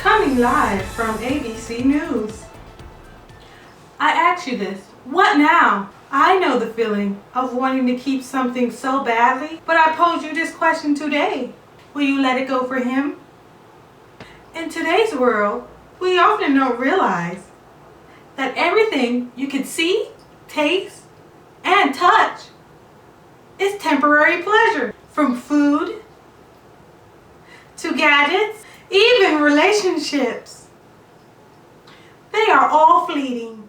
Coming live from ABC News. I ask you this, what now? I know the feeling of wanting to keep something so badly, but I pose you this question today. Will you let it go for him? In today's world, we often don't realize that everything you can see, taste, and touch is temporary pleasure. From food to gadgets, even relationships. They are all fleeting.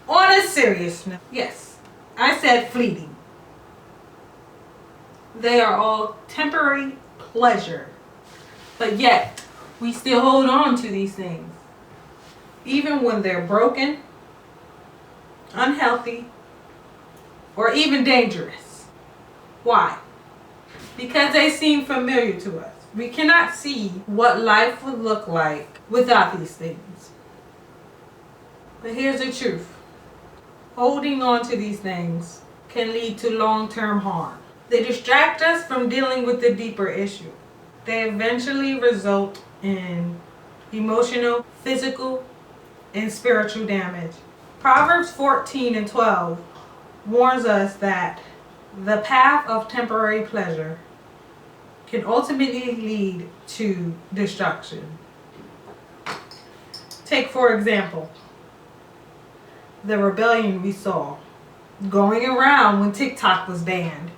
On a serious note, yes, I said fleeting. They are all temporary pleasure. But yet, we still hold on to these things. Even when they're broken, unhealthy, or even dangerous. Why? Because they seem familiar to us. We cannot see what life would look like without these things. But here's the truth. Holding on to these things can lead to long-term harm. They distract us from dealing with the deeper issue. They eventually result in emotional, physical, and spiritual damage. Proverbs 14:12 warns us that the path of temporary pleasure can ultimately lead to destruction. Take, for example, the rebellion we saw going around when TikTok was banned.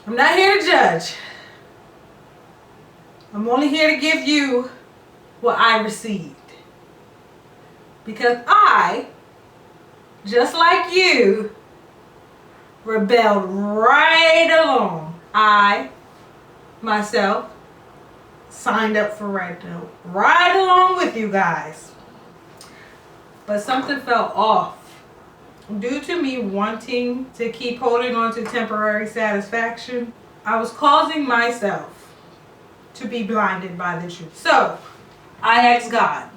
I'm not here to judge. I'm only here to give you what I received. Because I, just like you, rebelled right along. I, myself, signed up for Red Note right along with you guys. But something felt off. Due to me wanting to keep holding on to temporary satisfaction, I was causing myself to be blinded by the truth. So, I asked God,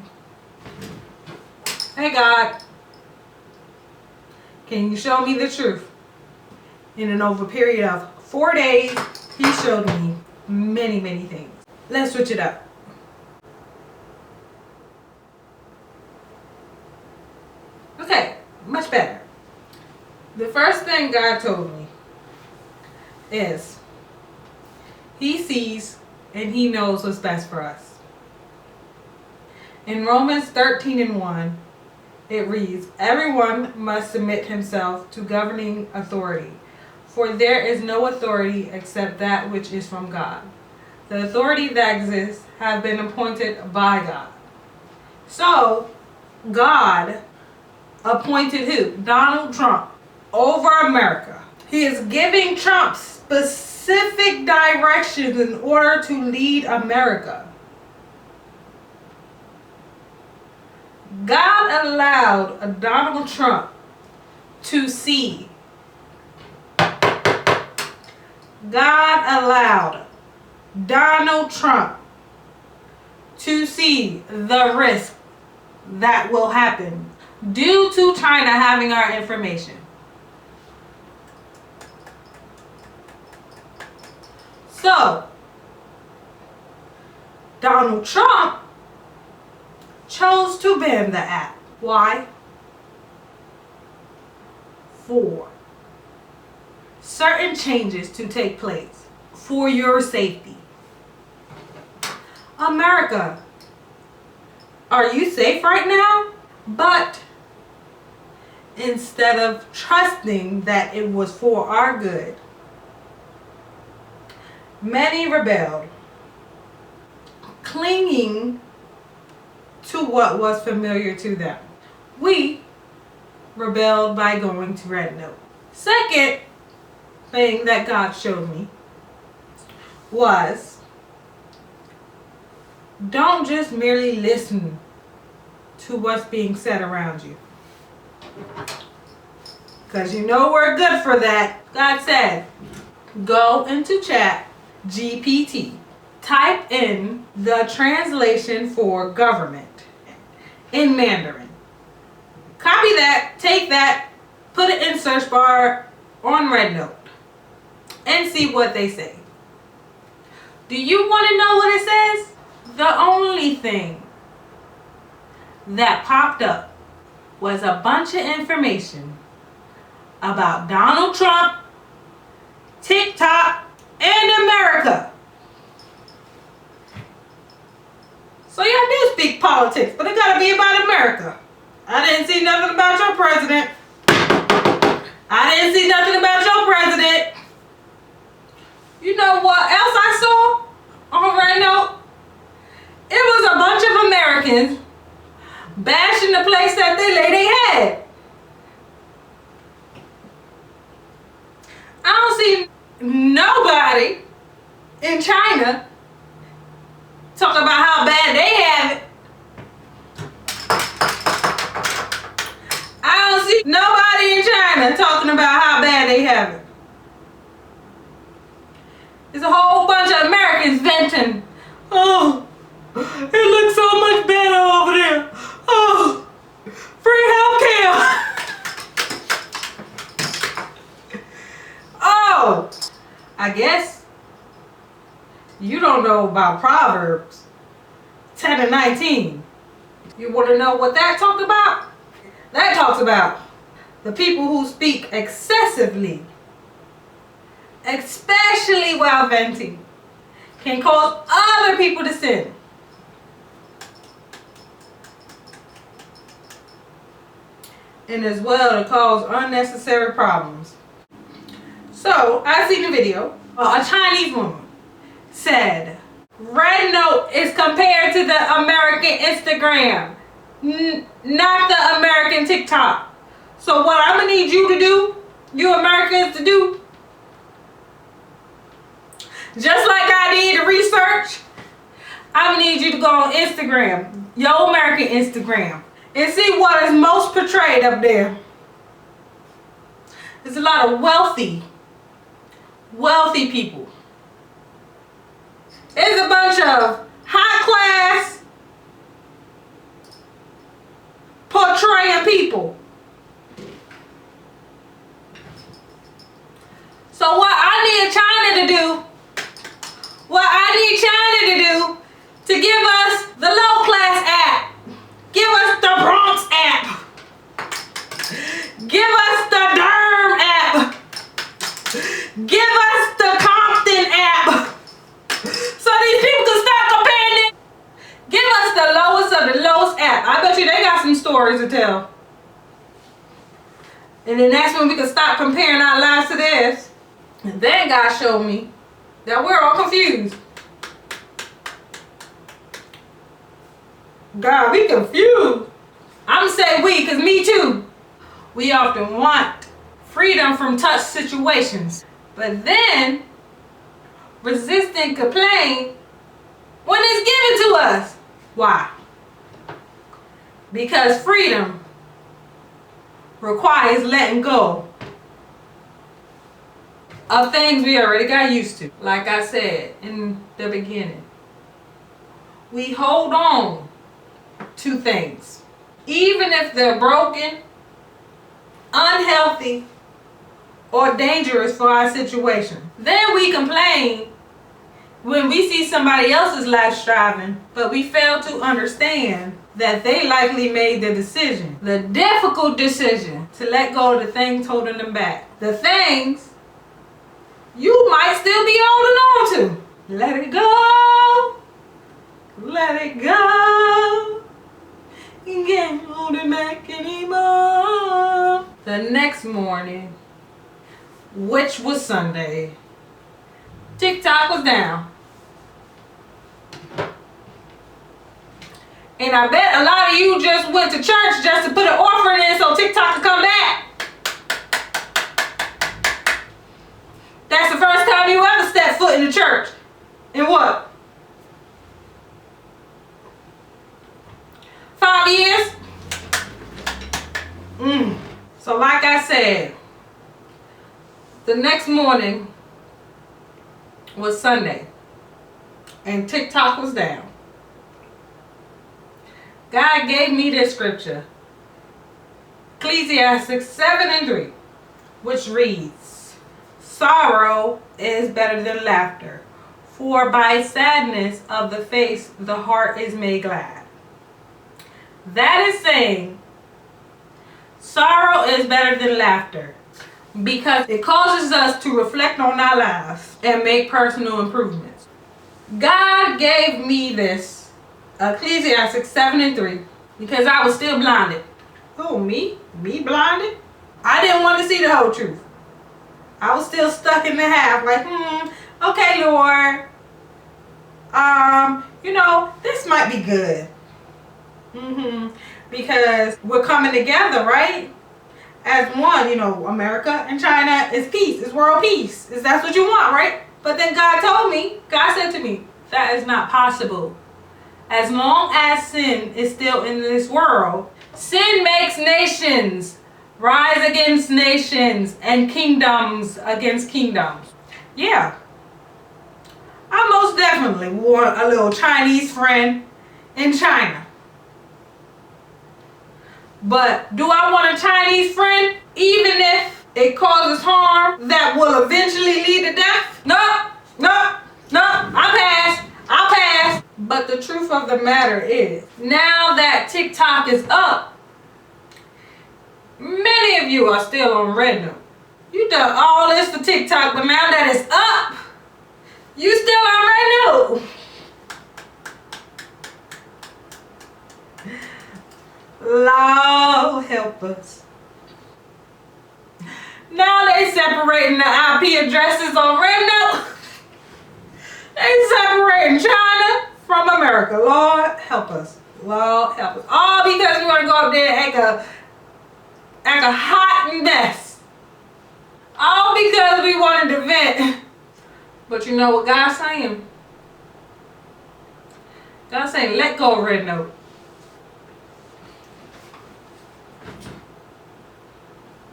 hey God, can you show me the truth? And over a period of 4 days, he showed me many, many things. Let's switch it up. Okay, much better. The first thing God told me is he sees and he knows what's best for us. In Romans 13:1, it reads, everyone must submit himself to governing authority, for there is no authority except that which is from God. The authority that exists have been appointed by God. So, God appointed who? Donald Trump over America. He is giving Trump specific directions in order to lead America. God allowed Donald Trump to see. God allowed Donald Trump to see the risk that will happen due to China having our information. So, Donald Trump chose to ban the app. Why? For certain changes to take place for your safety. America, are you safe right now? But instead of trusting that it was for our good, many rebelled, clinging to what was familiar to them. We rebelled by going to Red Note. Second thing that God showed me was don't just merely listen to what's being said around you. Because you know we're good for that. God said, go into Chat GPT. Type in the translation for government in Mandarin. Copy that, take that, put it in search bar on Red Note. and see what they say. Do you want to know what it says? The only thing that popped up was a bunch of information about Donald Trump, TikTok, and America. So y'all do speak politics, but it gotta be about America. I didn't see nothing about your president. I didn't see nothing about your president. You know what else I saw on Right Note? It was a bunch of Americans bashing the place that they lay their head. I don't see nobody in China talk about how bad they have it. I don't see nobody in China talking about how bad they have it. There's a whole bunch of Americans venting. Oh, it looks so much better over there. Oh, free healthcare. Oh, I guess you don't know about Proverbs 10 and 19. You want to know what that talks about? That talks about the people who speak excessively, especially while venting, can cause other people to sin. And as well to cause unnecessary problems. So, I seen a video. A Chinese woman said, Red Note is compared to the American Instagram, not the American TikTok. So what I'm going to need you to do, you Americans to do, just like I did the research, I'm going to need you to go on Instagram, your American Instagram, and see what is most portrayed up there. There's a lot of wealthy people. There's a bunch of high class portraying people. So what I need China to do, to give us the low class app, give us the Bronx app, give us the Durham app, give us the Compton app, so these people can stop comparing it. Give us the lowest of the lowest app. I bet you they got some stories to tell. And then that's when we can stop comparing our lives to theirs. And then God showed me that we're all confused. God, we confused. I'm going to say we, because me too. We often want freedom from tough situations, but then resist and complain when it's given to us. Why? Because freedom requires letting go of things we already got used to. Like I said in the beginning, we hold on to things, even if they're broken, unhealthy, or dangerous for our situation. Then we complain when we see somebody else's life striving, but we fail to understand that they likely made the decision, the difficult decision, to let go of the things holding them back. The things you might still be holding on to. Let it go. Let it go. You can't hold it back anymore. The next morning, which was Sunday, TikTok was down. And I bet a lot of you just went to church just to put an offering in so TikTok could come back. That's the first time you ever stepped foot in the church. In what? 5 years? So like I said, the next morning was Sunday and TikTok was down. God gave me this scripture, Ecclesiastes 7:3, which reads, sorrow is better than laughter, for by sadness of the face the heart is made glad. That is saying sorrow is better than laughter because it causes us to reflect on our lives and make personal improvements. God gave me this, Ecclesiastes 7:3, because I was still blinded. Oh, me? Me blinded? I didn't want to see the whole truth. I was still stuck in the half, like, okay, Lord. This might be good. Because we're coming together, right? As one, America and China is peace, is world peace. Is that what you want, right? But then God said to me, that is not possible. As long as sin is still in this world, sin makes nations rise against nations and kingdoms against kingdoms. Yeah. I most definitely want a little Chinese friend in China. But do I want a Chinese friend even if it causes harm that will eventually lead to death? No, I'll pass. But the truth of the matter is, now that TikTok is up, many of you are still on Red Note. You done all this for TikTok, but now that it's up, you still on Red Note. Lord help us. Now they separating the IP addresses on Red Note. They separating China from America. Lord help us. Lord help us. All because we want to go up there and act a hot mess. All because we wanted to vent. But you know what God's saying? God's saying, let go of Red Note.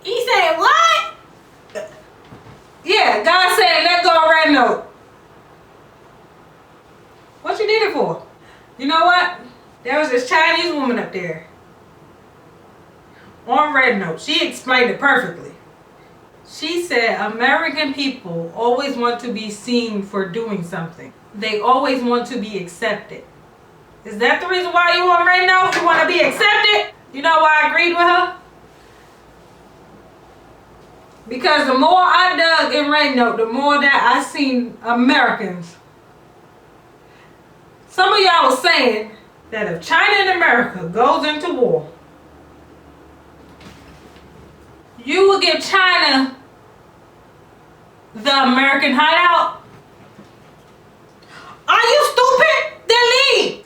He said, what? Yeah, God said, let go of Red Note. What you need it for? You know what? There was this Chinese woman up there on Red Note. She explained it perfectly. She said American people always want to be seen for doing something. They always want to be accepted. Is that the reason why you on Red Note? You want to be accepted? You know why I agreed with her? Because the more I dug in Red Note, the more that I seen Americans. Some of y'all was saying that if China and America goes into war, you will give China the American hideout? Are you stupid? Then leave.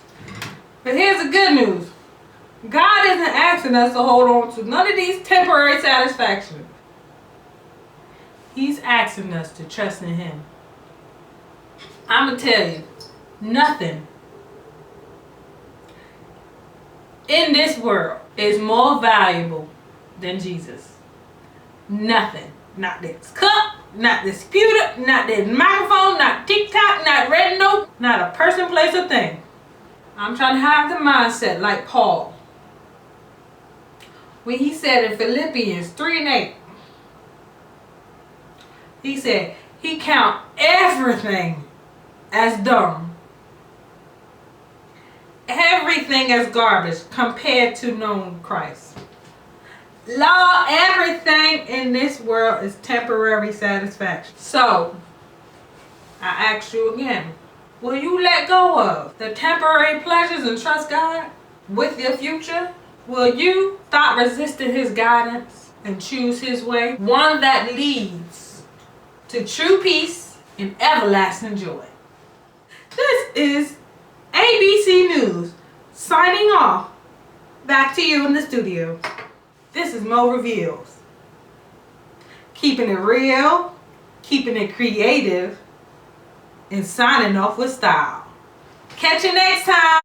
But here's the good news. God isn't asking us to hold on to none of these temporary satisfactions. He's asking us to trust in Him. I'm going to tell you, nothing in this world is more valuable than Jesus. Nothing. Not this cup, not this computer, not this microphone, not TikTok, not Red Note, not a person, place, or thing. I'm trying to have the mindset like Paul. When he said in Philippians 3:8, he said, he count everything as dung. Everything as garbage compared to knowing Christ. Lord, everything in this world is temporary satisfaction. So, I ask you again, will you let go of the temporary pleasures and trust God with your future? Will you stop resisting His guidance and choose His way? One that leads to true peace and everlasting joy. This is ABC News signing off. Back to you in the studio. This is Mo Reveals. Keeping it real, keeping it creative, and signing off with style. Catch you next time.